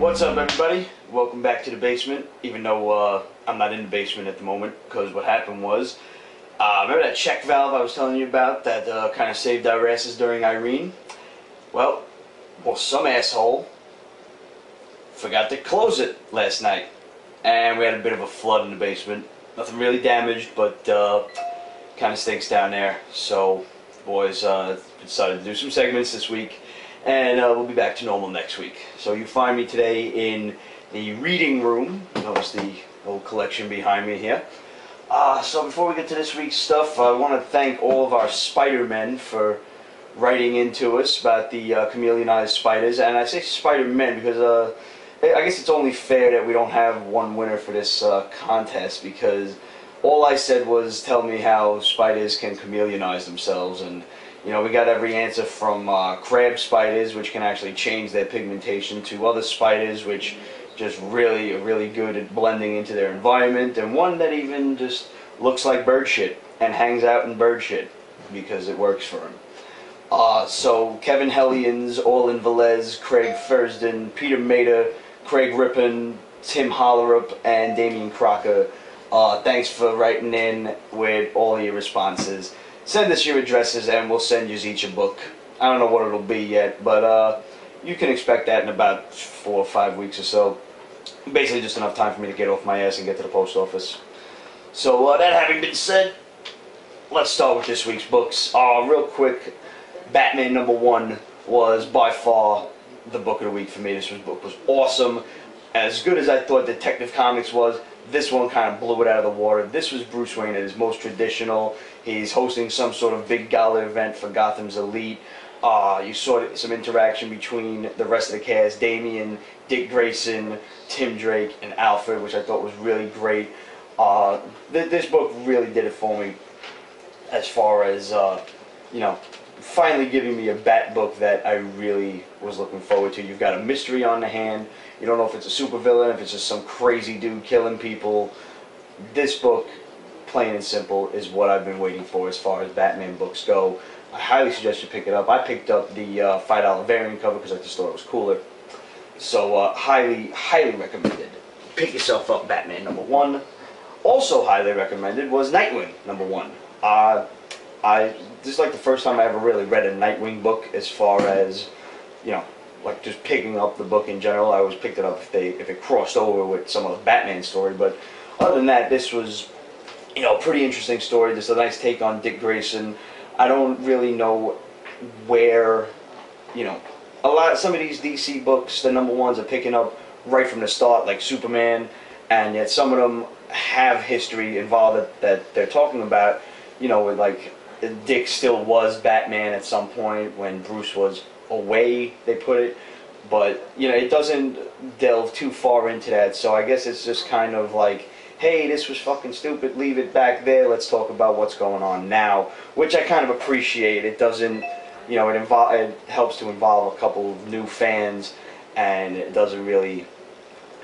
What's up, everybody? Welcome back to the basement, even though I'm not in the basement at the moment, because what happened was, remember that check valve I was telling you about that kind of saved our asses during Irene? Well, some asshole forgot to close it last night, and we had a bit of a flood in the basement. Nothing really damaged, but kind of stinks down there. So, the boys decided to do some segments this week, and we'll be back to normal next week. So you find me today in the reading room. Notice the old collection behind me here. So before we get to this week's stuff, I want to thank all of our Spider-Men for writing into us about the chameleonized spiders. And I say Spider-Men because I guess it's only fair that we don't have one winner for this contest, because all I said was tell me how spiders can chameleonize themselves, and you know, we got every answer from crab spiders, which can actually change their pigmentation, to other spiders which just really good at blending into their environment, and one that even just looks like bird shit and hangs out in bird shit because it works for him. So Kevin Hellions, Orlin Velez, Craig Fursden, Peter Mader, Craig Rippon, Tim Hollerup, and Damian Crocker, thanks for writing in with all your responses. Send us your addresses and we'll send you each a book. I don't know what it'll be yet, but you can expect that in about 4 or 5 weeks or so. Basically just enough time for me to get off my ass and get to the post office. So that having been said, let's start with this week's books. Real quick, Batman #1 was by far the book of the week for me. This book was awesome. As good as I thought Detective Comics was, this one kind of blew it out of the water. This was Bruce Wayne at his most traditional. He's hosting some sort of big gala event for Gotham's elite. You saw some interaction between the rest of the cast, Damian, Dick Grayson, Tim Drake, and Alfred, which I thought was really great. This book really did it for me as far as, you know, finally giving me a Bat book that I really was looking forward to. You've got a mystery on the hand. You don't know if it's a supervillain, if it's just some crazy dude killing people. This book, plain and simple, is what I've been waiting for as far as Batman books go. I highly suggest you pick it up. I picked up the $5 variant cover because I just thought it was cooler. So highly recommended. Pick yourself up, Batman #1. Also highly recommended was Nightwing #1. This is like the first time I ever really read a Nightwing book, as far as, you know, like just picking up the book in general. I always picked it up if it crossed over with some of the Batman story, but other than that, this was, you know, a pretty interesting story. Just a nice take on Dick Grayson. I don't really know where, you know, some of these DC books, the #1s are picking up right from the start, like Superman, and yet some of them have history involved that they're talking about, you know, with like Dick still was Batman at some point when Bruce was away, they put it, but you know, it doesn't delve too far into that. So I guess it's just kind of like, hey, this was fucking stupid, leave it back there, let's talk about what's going on now, which I kind of appreciate. It doesn't, you know, it helps to involve a couple of new fans, and it doesn't really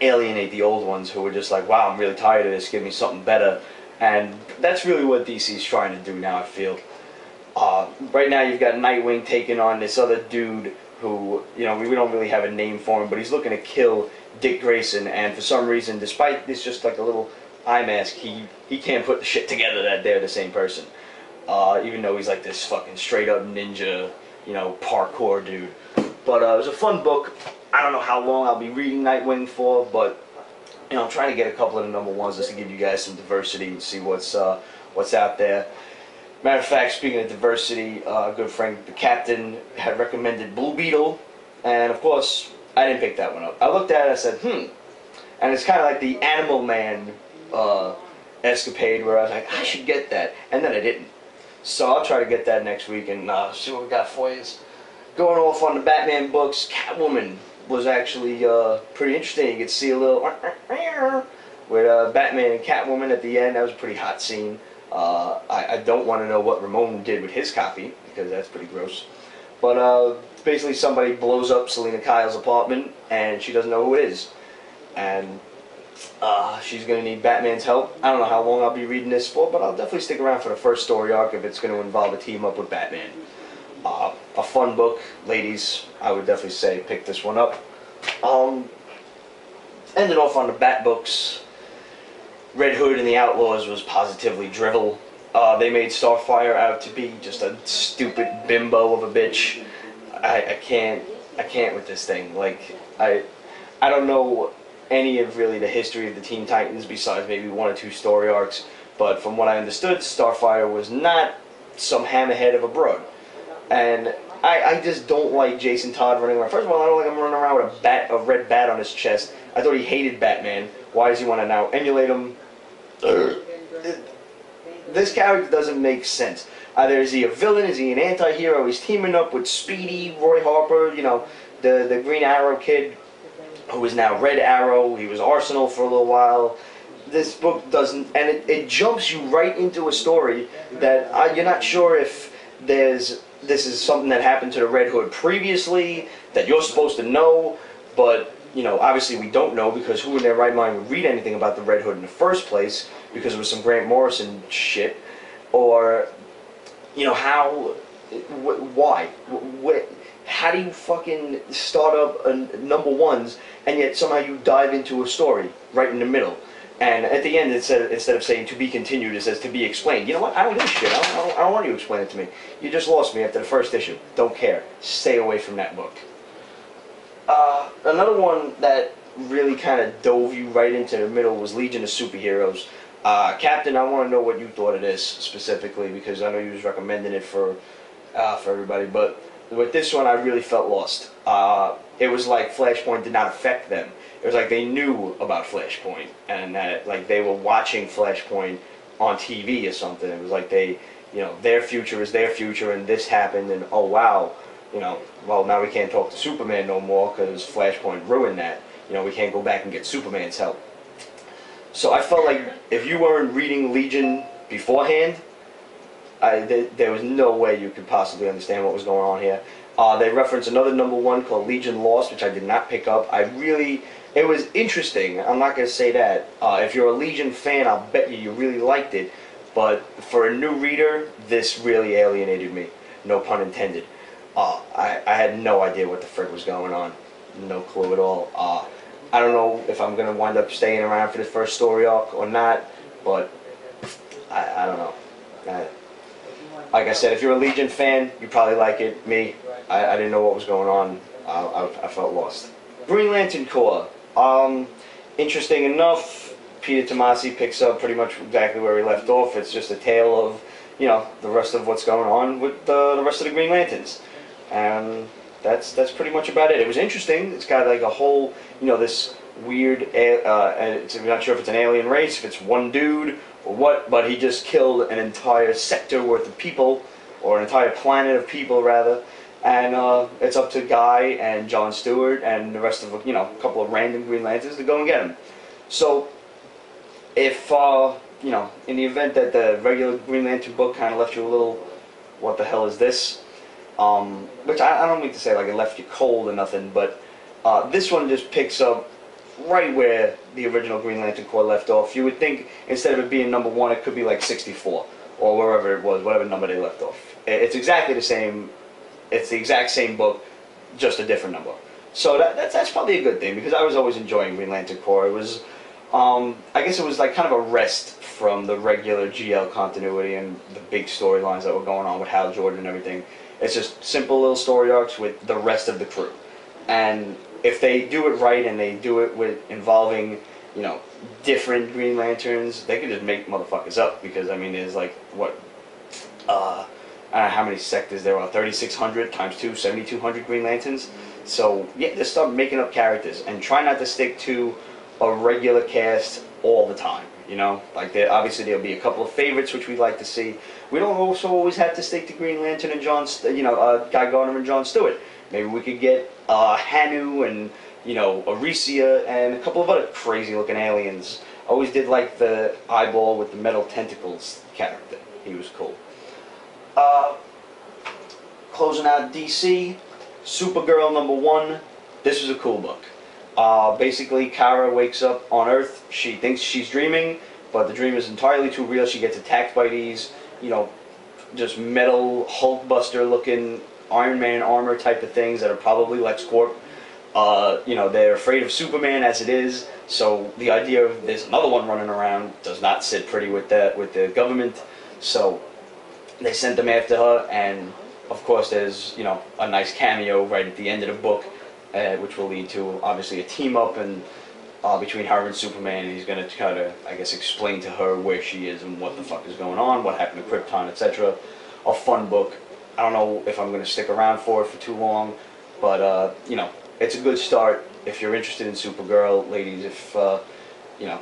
alienate the old ones who were just like, wow, I'm really tired of this, give me something better. And that's really what DC's trying to do now, I feel. Right now you've got Nightwing taking on this other dude who, you know, we don't really have a name for him, but he's looking to kill Dick Grayson, and for some reason, despite this just like a little eye mask, he can't put the shit together that they're the same person. Even though he's like this fucking straight up ninja, you know, parkour dude. But it was a fun book. I don't know how long I'll be reading Nightwing for, but you know, I'm trying to get a couple of the #1s just to give you guys some diversity and see what's out there. Matter of fact, speaking of diversity, a good friend, the Captain, had recommended Blue Beetle, and of course, I didn't pick that one up. I looked at it and I said, and it's kind of like the Animal Man escapade where I was like, I should get that, and then I didn't. So I'll try to get that next week and see what we got for you. Going off on the Batman books, Catwoman was actually pretty interesting. You could see a little with Batman and Catwoman at the end. That was a pretty hot scene. I don't want to know what Ramon did with his copy, because that's pretty gross. But basically somebody blows up Selena Kyle's apartment, and she doesn't know who it is. And she's going to need Batman's help. I don't know how long I'll be reading this for, but I'll definitely stick around for the first story arc if it's going to involve a team up with Batman. A fun book, ladies. I would definitely say pick this one up. Ended off on the Bat books. Red Hood and the Outlaws was positively drivel. They made Starfire out to be just a stupid bimbo of a bitch. I can't with this thing. Like, I don't know any of really the history of the Teen Titans besides maybe 1 or 2 story arcs, but from what I understood, Starfire was not some hammerhead of a broad. And I just don't like Jason Todd running around. First of all, I don't like him running around with a red bat on his chest. I thought he hated Batman. Why does he want to now emulate him? This character doesn't make sense. Either is he a villain, is he an anti-hero, he's teaming up with Speedy, Roy Harper, you know, the Green Arrow kid, who is now Red Arrow. He was Arsenal for a little while. This book doesn't, and it jumps you right into a story that you're not sure if this is something that happened to the Red Hood previously, that you're supposed to know, but, you know, obviously we don't know, because who in their right mind would read anything about the Red Hood in the first place, because it was some Grant Morrison shit, or, you know, why? How do you fucking start up number ones, and yet somehow you dive into a story right in the middle? And at the end, instead of saying to be continued, it says to be explained. You know what? I don't give a shit. I don't want you to explain it to me. You just lost me after the first issue. Don't care. Stay away from that book. Another one that really kind of dove you right into the middle was Legion of Superheroes. Captain, I want to know what you thought of this specifically, because I know you was recommending it for everybody. But with this one, I really felt lost. It was like Flashpoint did not affect them. It was like they knew about Flashpoint, and that like they were watching Flashpoint on TV or something. It was like they, you know, their future is their future, and this happened, and oh wow, you know, well now we can't talk to Superman no more because Flashpoint ruined that. You know, we can't go back and get Superman's help. So I felt like if you weren't reading Legion beforehand, there was no way you could possibly understand what was going on here. They reference another #1 called Legion Lost, which I did not pick up. It was interesting. I'm not going to say that. If you're a Legion fan, I'll bet you really liked it. But for a new reader, this really alienated me. No pun intended. I had no idea what the frick was going on. No clue at all. I don't know if I'm going to wind up staying around for the first story arc or not, but I don't know. Like I said, if you're a Legion fan, you probably like it. Me, I didn't know what was going on. I felt lost. Green Lantern Corps. Interesting enough, Peter Tomasi picks up pretty much exactly where he left off. It's just a tale of, you know, the rest of what's going on with the rest of the Green Lanterns. And that's pretty much about it. It was interesting. It's got like a whole, you know, this weird, I'm not sure if it's an alien race, if it's one dude or what, but he just killed an entire sector worth of people, or an entire planet of people rather. And it's up to Guy and John Stewart and the rest of, you know, a couple of random Green Lanterns to go and get him. So, if, you know, in the event that the regular Green Lantern book kind of left you a little, what the hell is this? Which I don't mean to say like it left you cold or nothing, but this one just picks up right where the original Green Lantern Corps left off. You would think instead of it being #1, it could be like 64, or wherever it was, whatever number they left off. It's exactly the same. It's the exact same book, just a different number. So that's probably a good thing, because I was always enjoying Green Lantern Corps. It was, I guess it was like kind of a rest from the regular GL continuity and the big storylines that were going on with Hal Jordan and everything. It's just simple little story arcs with the rest of the crew. And if they do it right and they do it with involving, you know, different Green Lanterns, they can just make motherfuckers up, because I mean there's like what I don't know how many sectors there are, 3,600 times 2, 7,200 Green Lanterns. So yeah, just start making up characters and try not to stick to a regular cast all the time. You know, like obviously there'll be a couple of favorites which we'd like to see. We don't also always have to stick to Green Lantern and Guy Gardner and John Stewart. Maybe we could get Hanu and, you know, Aricia and a couple of other crazy looking aliens. I always did like the eyeball with the metal tentacles character. He was cool. Closing out DC, Supergirl #1. This was a cool book. Basically, Kara wakes up on Earth. She thinks she's dreaming, but the dream is entirely too real. She gets attacked by these, you know, just metal Hulkbuster looking Iron Man armor type of things that are probably LexCorp. You know, they're afraid of Superman as it is, so the idea of there's another one running around does not sit pretty with the government. So they sent them after her, and of course there's, you know, a nice cameo right at the end of the book, which will lead to obviously a team up and between her and Superman, and he's going to try to, I guess, explain to her where she is and what the fuck is going on, what happened to Krypton, etc. A fun book. I don't know if I'm going to stick around for it for too long, but you know, it's a good start if you're interested in Supergirl, ladies. If you know,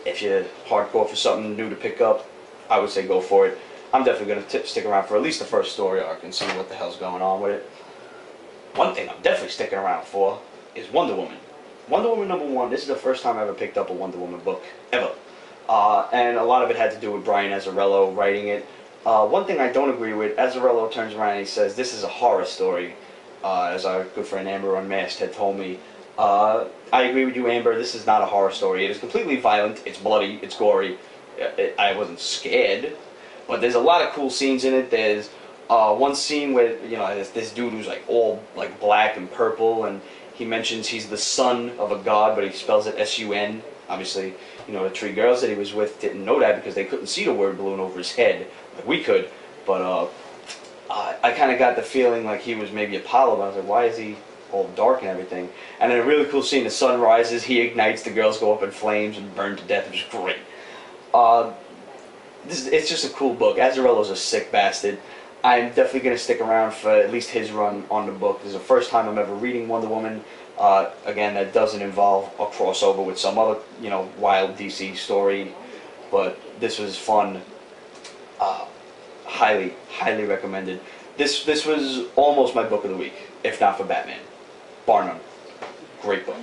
if you're hardcore for something new to pick up, I would say go for it. I'm definitely going to stick around for at least the first story arc and see what the hell's going on with it. One thing I'm definitely sticking around for is Wonder Woman. Wonder Woman #1, this is the first time I ever picked up a Wonder Woman book, ever. And a lot of it had to do with Brian Azzarello writing it. One thing I don't agree with, Azzarello turns around and he says, this is a horror story, as our good friend Amber Unmasked had told me. I agree with you, Amber, this is not a horror story. It is completely violent, it's bloody, it's gory. I wasn't scared, but there's a lot of cool scenes in it. There's one scene where, you know, there's this dude who's like all like black and purple, and he mentions he's the son of a god, but he spells it S-U-N. Obviously, you know, the three girls that he was with didn't know that because they couldn't see the word balloon over his head like we could. But I kind of got the feeling like he was maybe Apollo. I was like, why is he all dark and everything? And then a really cool scene, the sun rises, he ignites, the girls go up in flames and burn to death. It was great. It's just a cool book. Azzarello's a sick bastard. I'm definitely going to stick around for at least his run on the book. This is the first time I'm ever reading Wonder Woman. Again, that doesn't involve a crossover with some other, you know, wild DC story. But this was fun. Highly, highly recommended. This was almost my book of the week, if not for Batman. Bar none. Great book.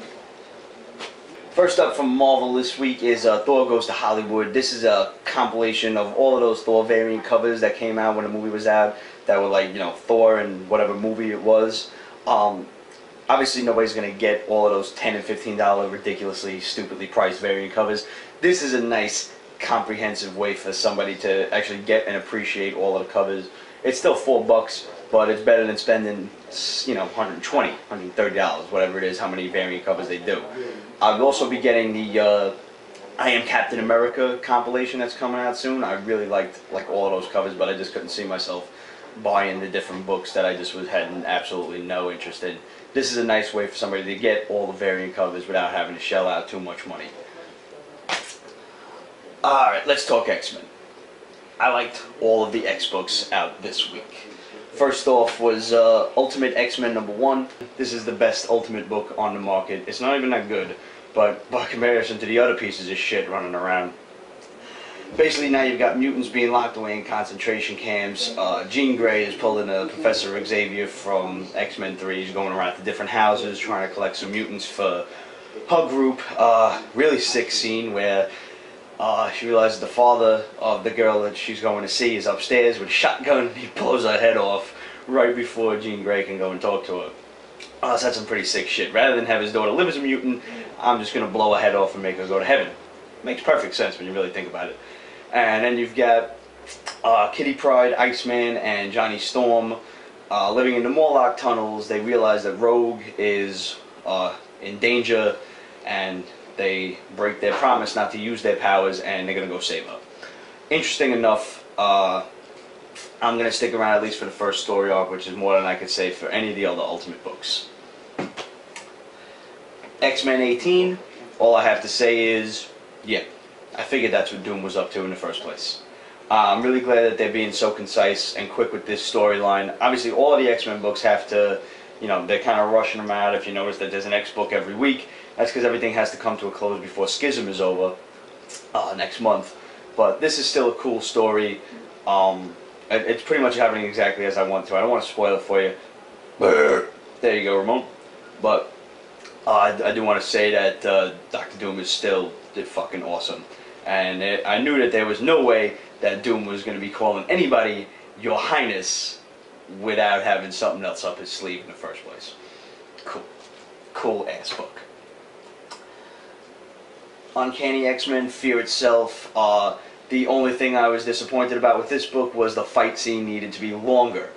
First up from Marvel this week is Thor Goes to Hollywood. This is a compilation of all of those Thor variant covers that came out when the movie was out, that were like, you know, Thor and whatever movie it was. Obviously nobody's going to get all of those $10 and $15 ridiculously, stupidly priced variant covers. This is a nice, comprehensive way for somebody to actually get and appreciate all of the covers. It's still $4, but it's better than spending, you know, $120, $130, whatever it is, how many variant covers they do. I'll also be getting the I Am Captain America compilation that's coming out soon. I really liked all of those covers, but I just couldn't see myself buying the different books that I just had absolutely no interest in. This is a nice way for somebody to get all the variant covers without having to shell out too much money. Alright, let's talk X-Men. I liked all of the X books out this week. First off was Ultimate X-Men #1. This is the best Ultimate book on the market. It's not even that good, but by comparison to the other pieces of shit running around. Basically now you've got mutants being locked away in concentration camps. Jean Grey is pulling Professor Xavier from X-Men 3. He's going around to different houses trying to collect some mutants for her group. Really sick scene where she realizes the father of the girl that she's going to see is upstairs with a shotgun. He blows her head off right before Jean Grey can go and talk to her. So that's some pretty sick shit. Rather than have his daughter live as a mutant, I'm just going to blow her head off and make her go to heaven. Makes perfect sense when you really think about it. And then you've got Kitty Pryde, Iceman, and Johnny Storm living in the Morlock tunnels. They realize that Rogue is in danger, and they break their promise not to use their powers, and they're going to go save her. Interesting enough, I'm going to stick around at least for the first story arc, which is more than I could say for any of the other Ultimate books. X-Men 18, all I have to say is, yeah, I figured that's what Doom was up to in the first place. I'm really glad that they're being so concise and quick with this storyline. Obviously, all of the X-Men books have to, you know, they're kind of rushing them out. If you notice that there's an X book every week, that's because everything has to come to a close before Schism is over next month. But this is still a cool story. It's pretty much happening exactly as I want to. I don't want to spoil it for you. There you go, Ramon. But I do want to say that Dr. Doom is still fucking awesome. And I knew that there was no way that Doom was going to be calling anybody Your Highness without having something else up his sleeve in the first place. Cool. Cool ass book. Uncanny X-Men, Fear Itself. The only thing I was disappointed about with this book was the fight scene needed to be longer.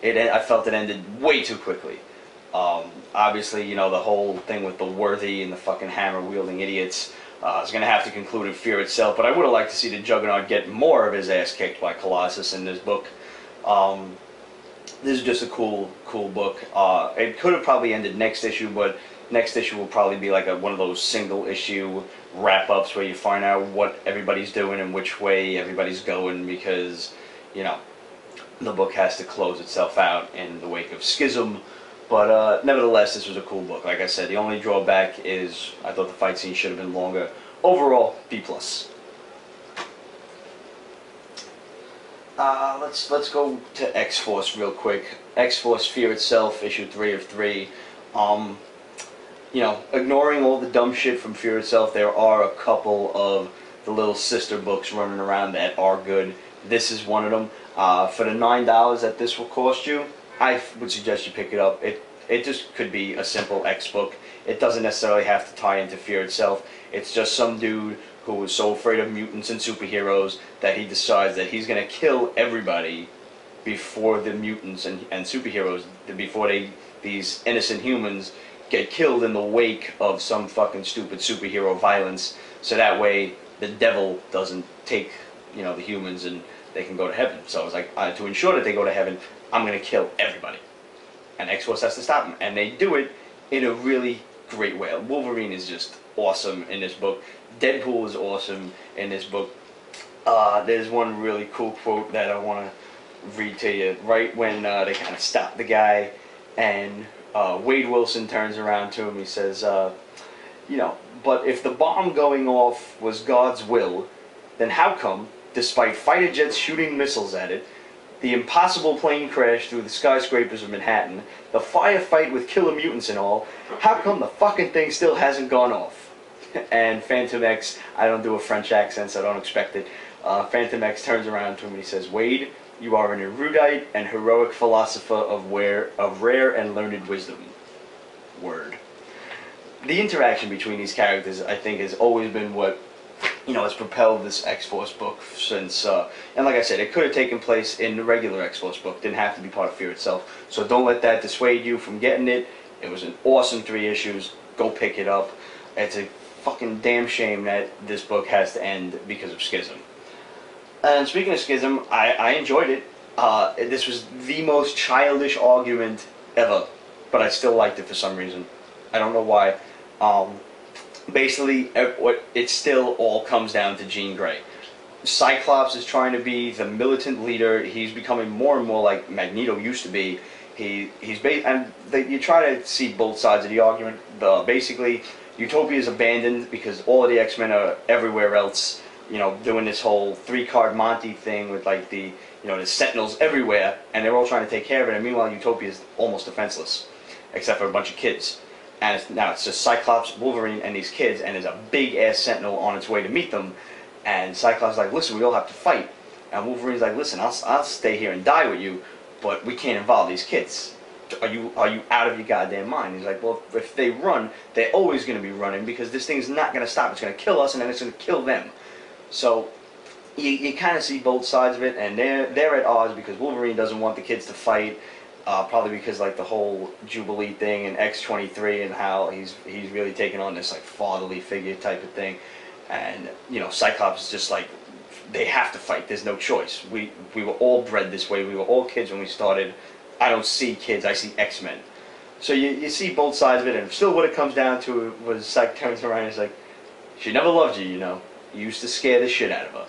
I felt it ended way too quickly. Obviously, you know, the whole thing with the worthy and the fucking hammer-wielding idiots is going to have to conclude in Fear itself, but I would have liked to see the Juggernaut get more of his ass kicked by Colossus in this book. This is just a cool book. It could have probably ended next issue, but next issue will probably be like one of those single-issue wrap-ups where you find out what everybody's doing and which way everybody's going, because, you know, the book has to close itself out in the wake of Schism. But nevertheless, this was a cool book. Like I said, the only drawback is I thought the fight scene should have been longer. Overall, B+. Let's go to X-Force real quick. X-Force Fear Itself, issue 3 of 3. You know, ignoring all the dumb shit from Fear Itself, there are a couple of the little sister books running around that are good. This is one of them. For the $9 that this will cost you, I would suggest you pick it up. It just could be a simple X book. It doesn't necessarily have to tie into Fear Itself. It's just some dude who was so afraid of mutants and superheroes that he decides that he's going to kill everybody before the mutants and superheroes, before these innocent humans get killed in the wake of some fucking stupid superhero violence, so that way the devil doesn't take, you know, the humans and they can go to heaven. So I was like, to ensure that they go to heaven, I'm going to kill everybody. And X-Force has to stop him. And they do it in a really great way. Wolverine is just awesome in this book. Deadpool is awesome in this book. There's one really cool quote that I want to read to you. Right when they kind of stop the guy, and Wade Wilson turns around to him, he says, you know, but if the bomb going off was God's will, then how come, despite fighter jets shooting missiles at it, the impossible plane crash through the skyscrapers of Manhattan, the firefight with killer mutants and all, how come the fucking thing still hasn't gone off? And Phantom X, I don't do a French accent, so I don't expect it. Phantom X turns around to him and he says, Wade, you are an erudite and heroic philosopher of rare and learned wisdom. Word. The interaction between these characters, I think, has always been what, you know, has propelled this X-Force book since, and like I said, it could have taken place in the regular X-Force book, didn't have to be part of Fear Itself, so don't let that dissuade you from getting it. It was an awesome 3 issues, go pick it up. It's a fucking damn shame that this book has to end because of Schism. And speaking of Schism, I enjoyed it. This was the most childish argument ever, but I still liked it for some reason. I don't know why. Basically, it still all comes down to Jean Grey. Cyclops is trying to be the militant leader. He's becoming more and more like Magneto used to be. You try to see both sides of the argument. Basically, Utopia is abandoned because all of the X-Men are everywhere else, you know, doing this whole 3-card Monty thing with like the Sentinels everywhere, and they're all trying to take care of it. And meanwhile, Utopia is almost defenseless, except for a bunch of kids. And now it's just Cyclops, Wolverine, and these kids, and there's a big-ass Sentinel on its way to meet them. And Cyclops is like, listen, we all have to fight. And Wolverine's like, listen, I'll stay here and die with you, but we can't involve these kids. Are you out of your goddamn mind? He's like, well, if they run, they're always going to be running because this thing's not going to stop. It's going to kill us, and then it's going to kill them. So you kind of see both sides of it, and they're at odds because Wolverine doesn't want the kids to fight. Probably because like the whole Jubilee thing and X-23 and how he's really taking on this like fatherly figure type of thing, and you know Cyclops is just like they have to fight. There's no choice. We were all bred this way. We were all kids when we started. I don't see kids. I see X-Men. So you see both sides of it, and still what it comes down to was Cyclops turns around and he's like, she never loved you, you know. You used to scare the shit out of her.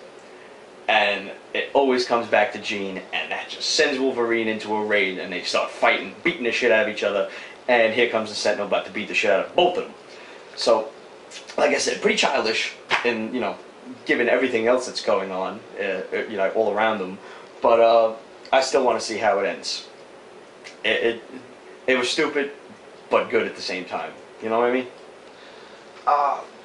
And it always comes back to Jean, and that just sends Wolverine into a raid, and they start fighting, beating the shit out of each other, and here comes the Sentinel about to beat the shit out of both of them. So, like I said, pretty childish, and you know, given everything else that's going on, you know, all around them. But I still want to see how it ends. It was stupid, but good at the same time. You know what I mean?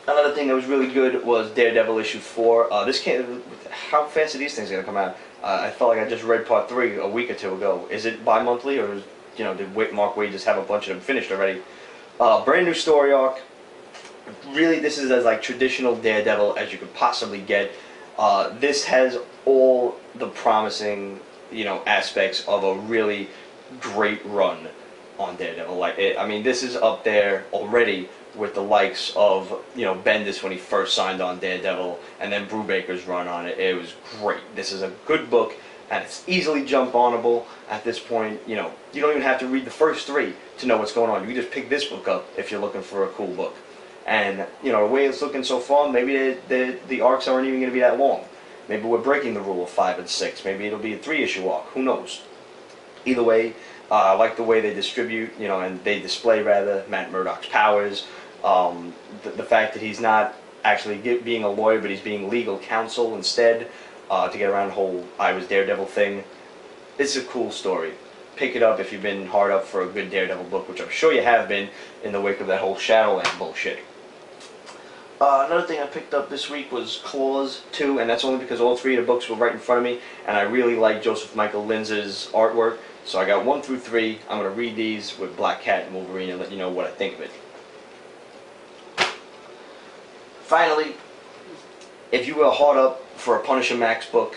Another thing that was really good was Daredevil issue 4. This came. How fast are these things gonna come out? I felt like I just read part 3 a week or 2 ago. Is it bi-monthly, or did Mark Waid just have a bunch of them finished already? Brand new story arc. Really, this is as like traditional Daredevil as you could possibly get. This has all the promising, aspects of a really great run. on Daredevil. Like, I mean, this is up there already with the likes of, you know, Bendis when he first signed on Daredevil, and then Brubaker's run on it. It was great. This is a good book, and it's easily jump onable at this point. You know, you don't even have to read the first 3 to know what's going on. You can just pick this book up if you're looking for a cool book. And, you know, the way it's looking so far, maybe the arcs aren't even going to be that long. Maybe we're breaking the rule of 5 and 6. Maybe it'll be a 3-issue arc. Who knows? Either way, I like the way they distribute, you know, and they display, rather, Matt Murdock's powers. The fact that he's not actually being a lawyer, but he's being legal counsel instead, to get around the whole I was Daredevil thing. It's a cool story. Pick it up if you've been hard up for a good Daredevil book, which I'm sure you have been in the wake of that whole Shadowland bullshit. Another thing I picked up this week was Claws 2, and that's only because all 3 of the books were right in front of me, and I really like Joseph Michael Linz's artwork. So I got 1 through 3. I'm going to read these with Black Cat and Wolverine and let you know what I think of it. Finally, if you were hard up for a Punisher Max book,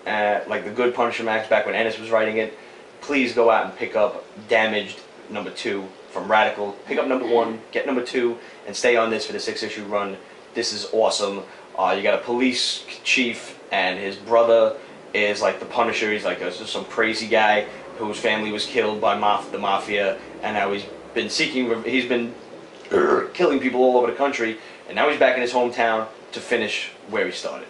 like the good Punisher Max back when Ennis was writing it, please go out and pick up Damaged #2 from Radical. Pick up #1, get #2, and stay on this for the 6-issue run. This is awesome. You got a police chief, and his brother is like the Punisher. He's like some crazy guy whose family was killed by the mafia, and now he's been killing people all over the country, and now he's back in his hometown to finish where he started.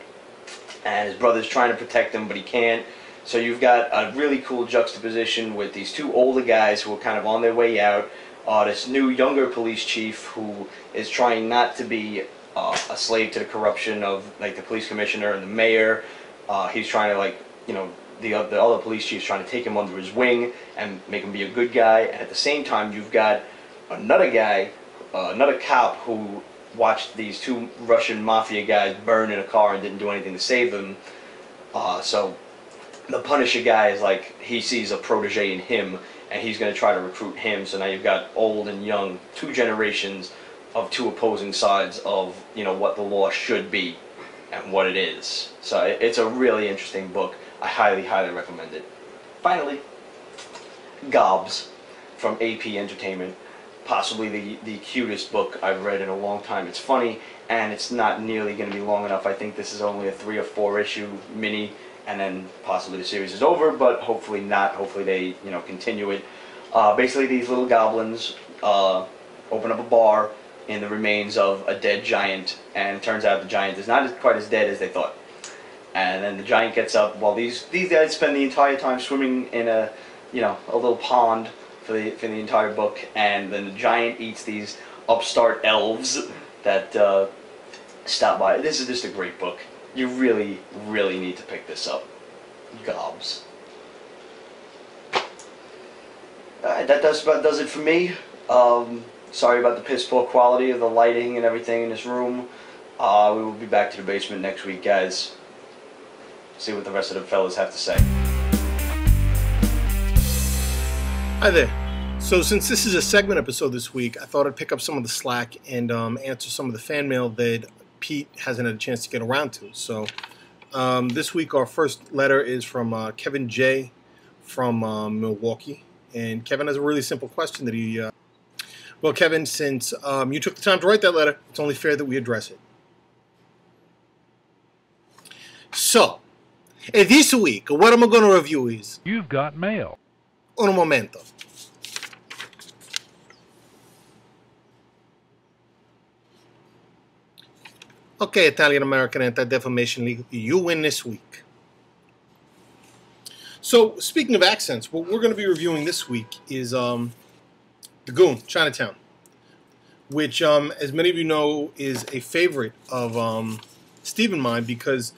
And his brother's trying to protect him, but he can't. So you've got a really cool juxtaposition with these 2 older guys who are kind of on their way out. This new younger police chief who is trying not to be a slave to the corruption of like the police commissioner and the mayor. He's trying to, like, you know, the other police chief's trying to take him under his wing and make him be a good guy. And at the same time, you've got another guy, another cop who watched these 2 Russian mafia guys burn in a car and didn't do anything to save them. So the Punisher guy is like, he sees a protege in him, and he's going to try to recruit him. So now you've got old and young, 2 generations of 2 opposing sides of, you know, what the law should be and what it is. So it's a really interesting book. I highly, highly recommend it. Finally, Gobs from AP Entertainment. Possibly the cutest book I've read in a long time. It's funny, and it's not nearly going to be long enough. I think this is only a 3 or 4 issue mini, and then possibly the series is over, but hopefully not. Hopefully they, you know, continue it. Basically, these little goblins open up a bar in the remains of a dead giant, and it turns out the giant is not quite as dead as they thought. And then the giant gets up while these guys spend the entire time swimming in a, you know, a little pond for the entire book, and then the giant eats these upstart elves that stop by. This is just a great book. You really, really need to pick this up. Gobs. That does it for me. Sorry about the piss poor quality of the lighting and everything in this room. We will be back to the basement next week, guys. See what the rest of the fellas have to say. Hi there. So since this is a segment episode this week, I thought I'd pick up some of the slack and answer some of the fan mail that Pete hasn't had a chance to get around to. So this week our first letter is from Kevin J. from Milwaukee. And Kevin has a really simple question that he... Well, Kevin, since you took the time to write that letter, it's only fair that we address it. So, this week, what I'm going to review is... You've got mail. Un momento. Okay, Italian-American Anti-Defamation League, you win this week. So, speaking of accents, what we're going to be reviewing this week is the Goon, Chinatown, which, as many of you know, is a favorite of Steve and mine because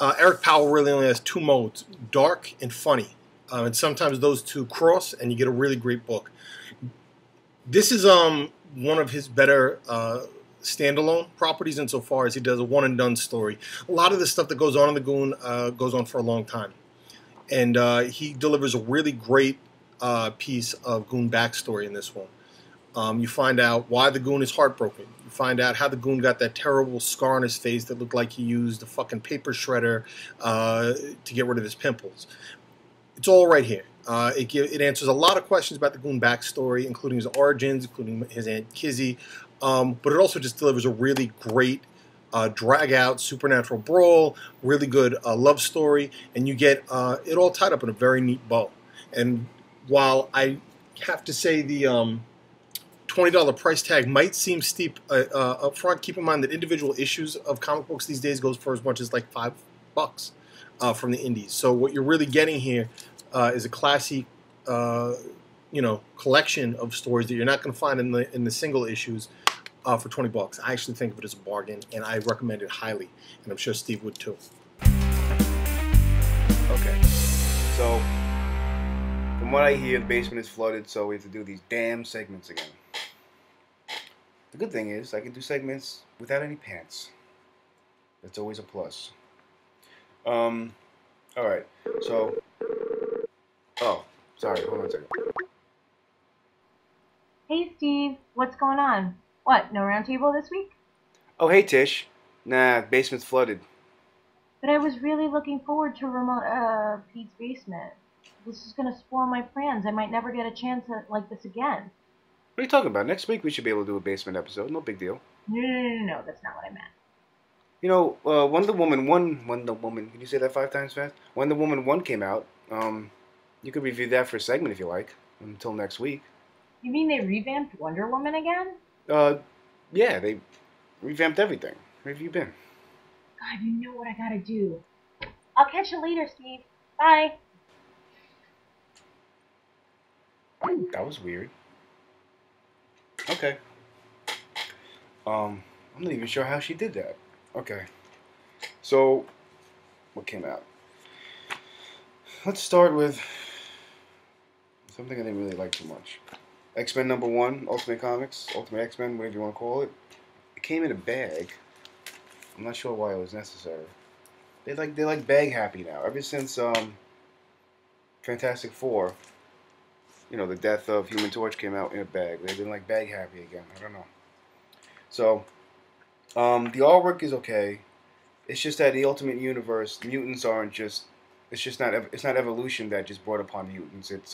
Eric Powell really only has 2 modes, dark and funny. And sometimes those 2 cross, and you get a really great book. This is one of his better standalone properties insofar as he does a one-and-done story. A lot of the stuff that goes on in the Goon goes on for a long time. And he delivers a really great piece of Goon backstory in this one. You find out why the Goon is heartbroken. You find out how the Goon got that terrible scar on his face that looked like he used a fucking paper shredder to get rid of his pimples. it's all right here. It answers a lot of questions about the Goon backstory, including his origins, including his Aunt Kizzy, but it also just delivers a really great drag-out supernatural brawl, really good love story, and you get it all tied up in a very neat bow. And while I have to say the $20 price tag might seem steep up front, keep in mind that individual issues of comic books these days goes for as much as like $5 from the indies. So what you're really getting here is a classy, collection of stories that you're not going to find in the single issues for $20. I actually think of it as a bargain, and I recommend it highly, and I'm sure Steve would too. Okay, so from what I hear, the basement is flooded, so we have to do these damn segments again. The good thing is I can do segments without any pants. That's always a plus. Alright, so... Oh, sorry, hold on a second. Hey Steve, what's going on? What, no roundtable this week? Oh, hey Tish. Nah, basement's flooded. But I was really looking forward to Pete's basement. This is gonna spoil my plans. I might never get a chance like this again. What are you talking about? Next week we should be able to do a basement episode. No big deal. No, that's not what I meant. You know, Wonder Woman 1... Wonder Woman, can you say that 5 times fast? Wonder Woman 1 came out. You could review that for a segment if you like. Until next week. You mean they revamped Wonder Woman again? Yeah, they revamped everything. Where have you been? God, you know what I gotta do. I'll catch you later, Steve. Bye. That was weird. Okay. I'm not even sure how she did that. Okay. So, what came out? Let's start with something I didn't really like too much. X-Men #1, Ultimate Comics, Ultimate X-Men, whatever you want to call it. It came in a bag. I'm not sure why it was necessary. They like bag happy now. Ever since Fantastic Four, you know, the death of Human Torch came out in a bag. They've been like bag happy again. I don't know. So, the artwork is okay. It's just that the Ultimate Universe, mutants aren't just. It's not evolution that just brought upon mutants. It's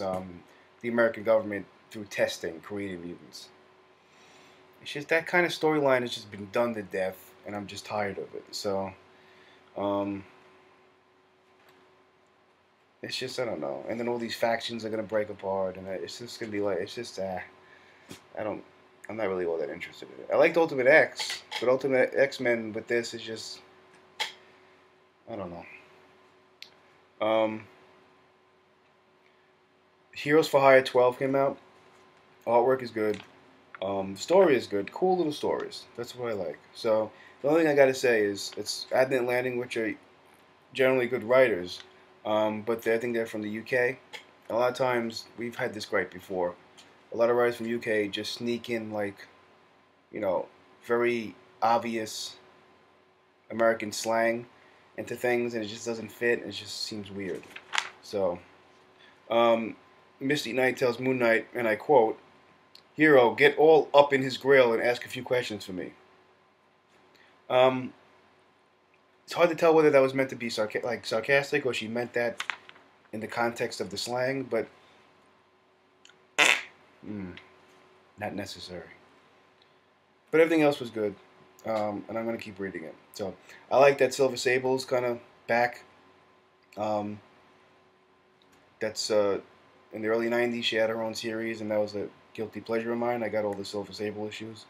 the American government through testing created mutants. It's just that kind of storyline has just been done to death, and I'm just tired of it. So, it's just, I don't know. And then all these factions are gonna break apart, and it's just gonna be like, it's just I'm not really all that interested in it. I liked Ultimate X, but Ultimate X-Men with this is just, I don't know. Heroes for Hire 12 came out. Artwork is good. Story is good. Cool little stories. That's what I like. So the only thing I gotta say is it's Advent Landing, which are generally good writers, but I think they're from the UK. A lot of times we've had this gripe before. A lot of writers from UK just sneak in like, you know, very obvious American slang into things, and it just doesn't fit. It just seems weird. So, Misty Knight tells Moon Knight, and I quote, "Hero, get all up in his grill and ask a few questions for me." It's hard to tell whether that was meant to be sarcastic or she meant that in the context of the slang, but not necessary. But everything else was good, and I'm going to keep reading it. So I like that Silver Sable's kind of back. That's in the early 90s, she had her own series, and that was a guilty pleasure of mine. I got all the Silver Sable issues,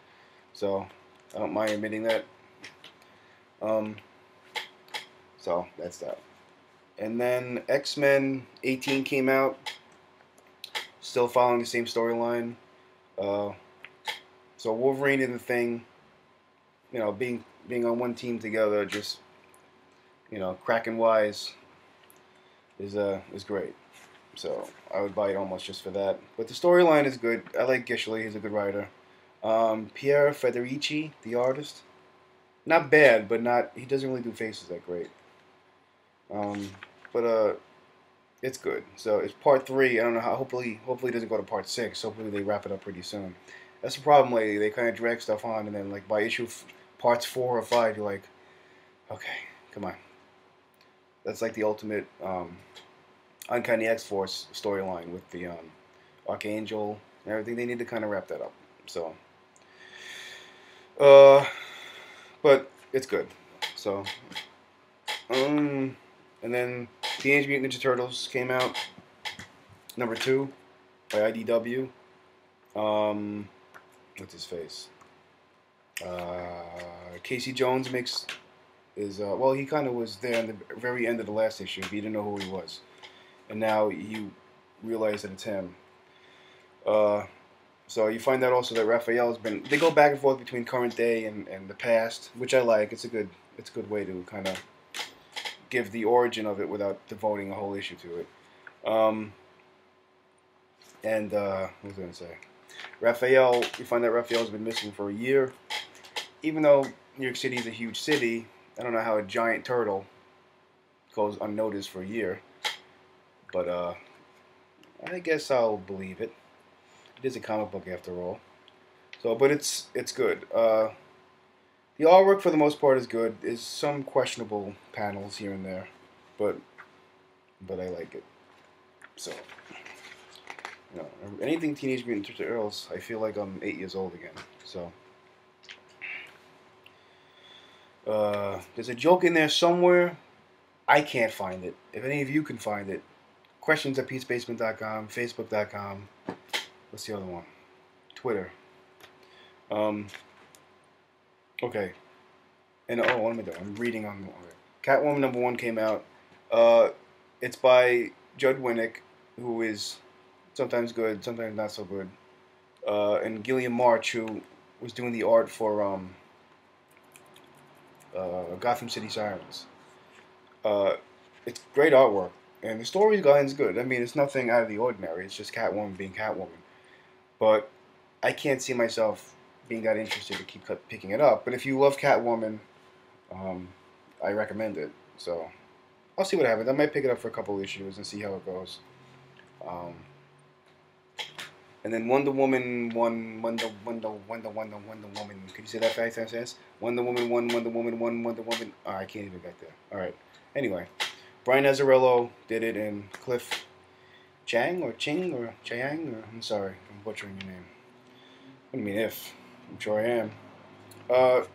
so I don't mind admitting that. So that's that. And then X-Men 18 came out, still following the same storyline. So Wolverine and the Thing, you know, being on one team together, just, you know, cracking wise is great. So I would buy it almost just for that. But the storyline is good. I like Gishley. He's a good writer. Pierre Federici, the artist, not bad, but not. He doesn't really do faces that great. But it's good. So it's part 3. I don't know how. Hopefully it doesn't go to part 6. Hopefully they wrap it up pretty soon. That's the problem lately. They kind of drag stuff on, and then like by parts 4 or 5, you're like, okay, come on. That's like the ultimate Uncanny X-Force storyline with the Archangel and everything. They need to kind of wrap that up. So, but it's good. So, and then Teenage Mutant Ninja Turtles came out, #2 by IDW. What's his face? Casey Jones is well, he kind of was there in the very end of the last issue. But you didn't know who he was, and now you realize that it's him. So you find out also that Raphael's been. They go back and forth between current day and the past, which I like. It's a good way to kind of give the origin of it without devoting a whole issue to it. And what was I going to say? Raphael, you find that Raphael's been missing for a year. Even though New York City is a huge city, I don't know how a giant turtle goes unnoticed for a year. But I guess I'll believe it. It is a comic book after all. So, but it's good. The artwork for the most part is good. There's some questionable panels here and there, but I like it. So, you know, anything Teenage Mutant Ninja Turtles, I feel like I'm 8 years old again. So, there's a joke in there somewhere. I can't find it. If any of you can find it, questions@peacebasement.com, facebook.com. What's the other one? Twitter. Okay. And what am I doing? I'm reading on. Okay. Catwoman #1 came out. It's by Judd Winnick, who is sometimes good, sometimes not so good. And Gilliam March, who was doing the art for Gotham City Sirens. It's great artwork, and the storyline's good. I mean, it's nothing out of the ordinary. It's just Catwoman being Catwoman. But I can't see myself being that interested to keep picking it up. But if you love Catwoman, I recommend it. So I'll see what happens. I might pick it up for a couple issues and see how it goes. And then Wonder Woman 1, Wonder Woman. Could you say that fast? Wonder Woman 1, Wonder Woman 1, Wonder Woman. Oh, I can't even get there. All right. Anyway, Brian Azzarello did it, and Cliff Chang or Ching or Chiang, or I'm sorry, I'm butchering your name. What do you mean if? I'm sure I am.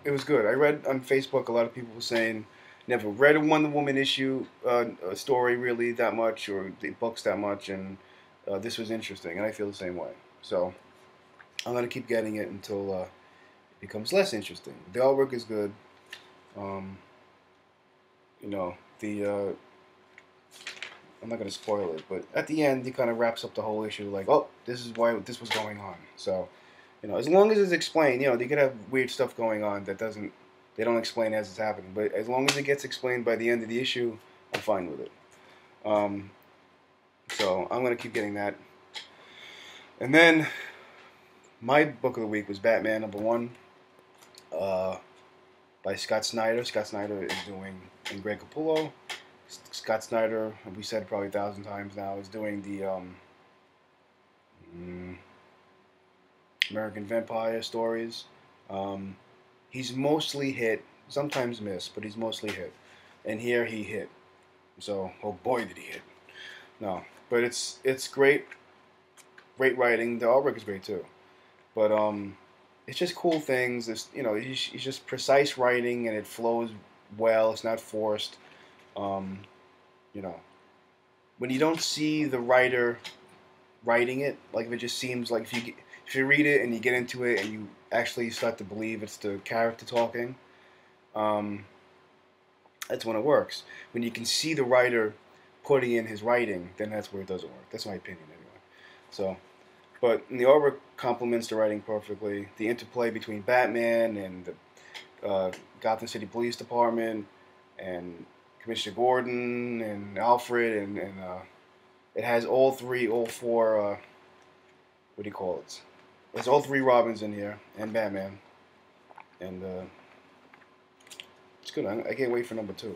It was good. I read on Facebook a lot of people were saying never read a Wonder Woman issue, a story really that much, or the books that much, and this was interesting, and I feel the same way. So I'm gonna keep getting it until it becomes less interesting. The artwork is good. You know, I'm not going to spoil it, but at the end, he kind of wraps up the whole issue like, oh, this is why this was going on. So, you know, as long as it's explained, you know, they could have weird stuff going on that they don't explain as it's happening. But as long as it gets explained by the end of the issue, I'm fine with it. So I'm going to keep getting that. And then my book of the week was Batman #1 by Scott Snyder. Scott Snyder is doing, and Greg Capullo. Scott Snyder, we said probably 1,000 times now, is doing the American Vampire stories. He's mostly hit, sometimes missed, but he's mostly hit. And here he hit. So, oh boy did he hit. No, but it's great writing. The artwork is great too. But it's just cool things. It's, you know, he's just precise writing, and it flows well. It's not forced. You know, when you don't see the writer writing it, like if it just seems like if you read it and you get into it and you actually start to believe it's the character talking, that's when it works. When you can see the writer putting in his writing, then that's where it doesn't work. That's my opinion anyway. So, but the artwork complements the writing perfectly. The interplay between Batman and the Gotham City Police Department and Commissioner Gordon and Alfred, and it has all four, what do you call it? There's all 3 Robins in here, and Batman, and it's good. I can't wait for #2.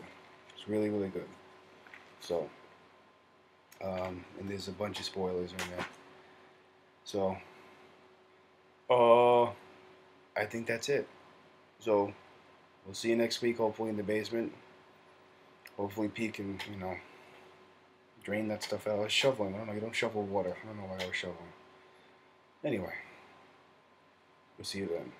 It's really, really good. So, and there's a bunch of spoilers in there. So, I think that's it. So, we'll see you next week, hopefully in the basement. Hopefully Pete can, you know, drain that stuff out. I was shoveling. I don't know. You don't shovel water. I don't know why I was shoveling. Anyway, we'll see you then.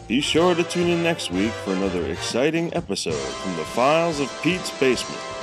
Be sure to tune in next week for another exciting episode from the files of Pete's Basement.